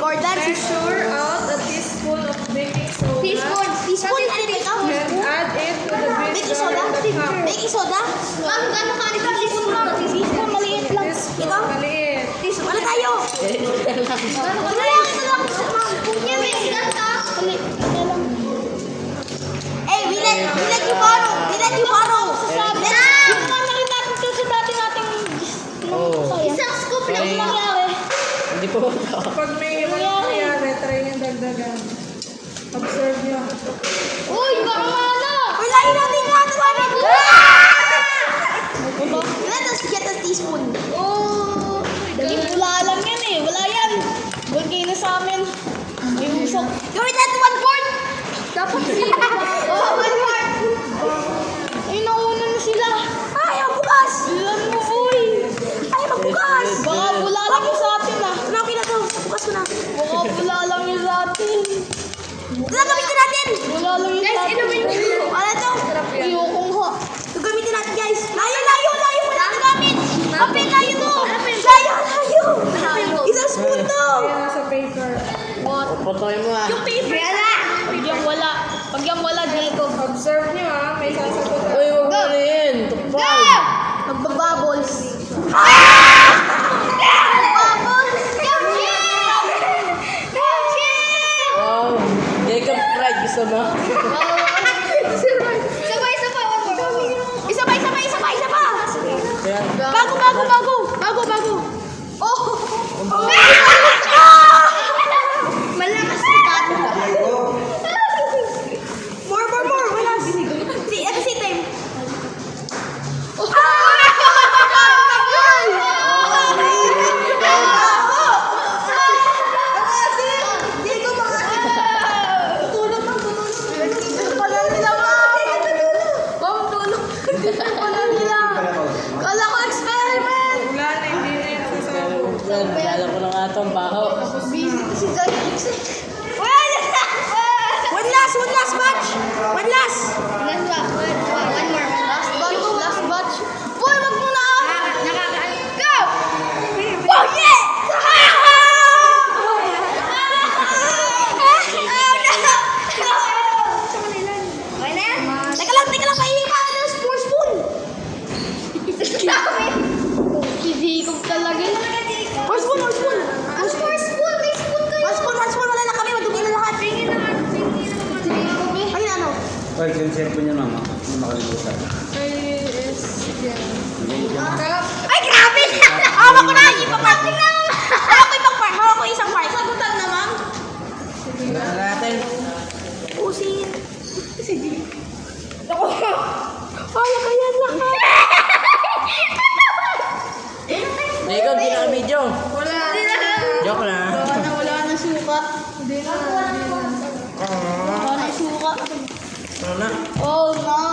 Gordon. Measure out a teaspoon of baking soda. Teaspoon. Teaspoon. Ano ba ito? And add it to the beef Baking soda? jar in the cup. Baking soda? Ma'am, gano'n ka nito? Teaspoon mo. Teaspoon, maliit lang. Teaspoon, Ito? maliit. Teaspoon. Wala tayo. Wala lang. Ito lang. Ma'am, punya, may sigat ka. Eh, we let you borrow. We let you borrow. Sabi na. Yung mga rin natin ito sa dati nating isang scoop lang nangyari. Hindi po. Pag may mangyayari, try niyong dagdagan. Observe niyo. Uy, baka mana. Wala yun natin nagawa na. Let us get a teaspoon. Oh, wala lang yan eh. Wala yan. Bugay na sa amin. May usok. Gawin natin 1/4. Dapat sila. Oh, 1/4. Ay, nauna na sila. Ay, ang bukas. Ilan mo, uy. Ay, magbukas. Baka wala lang yung sa atin ah. Okay na to. Bukas ko na. Baka wala lang yung sa atin. Ito na gamitin natin. Wala lang yung sa atin. Wala to. Iyokong ho. Ito gamitin natin guys. Layo. Wala na gamit. Kapit layo to. Layo. Isang spoon to. Ayan nasa paper. What? Putoy mo ah. Yung paper. Pag yung wala, Jacob. Observe niyo ah, may sasagot. Uy, huwag mo na yun. Tukpal. Magbabubbles. Wow. Jacob Pride, gusto mo? Isa pa. Yan. Bago. Oh! Malakas si Tato. More. Wala. Si Tim. Kala ko experiment! Wala na, hindi na yung sasabog. Yan, kala ko na nga itong baho. Busy to si Alex. One last batch! One last! One more. Last batch. Boy, wag mo na! Go! Oh, yeah! Teka lang, kainin pa ng spoon. Si Jacob talaga yun. More spoon. May spoon kayo. Wala na kami. Madumi na lahat. Ayun ano? Ay, konsepto niya mama. Hindi makalimutan. Ay, grabe! Hawak ko na! Ipaparting na! Hawak ko isang part. Sagutan na, ma'am. Ano natin? Usin. Ako. Kaya ka yan lahat. Jacob, di na video. Wala. Joke lang. Wala na suka. Hindi na. Wala na suka. Ano na? Oh, no.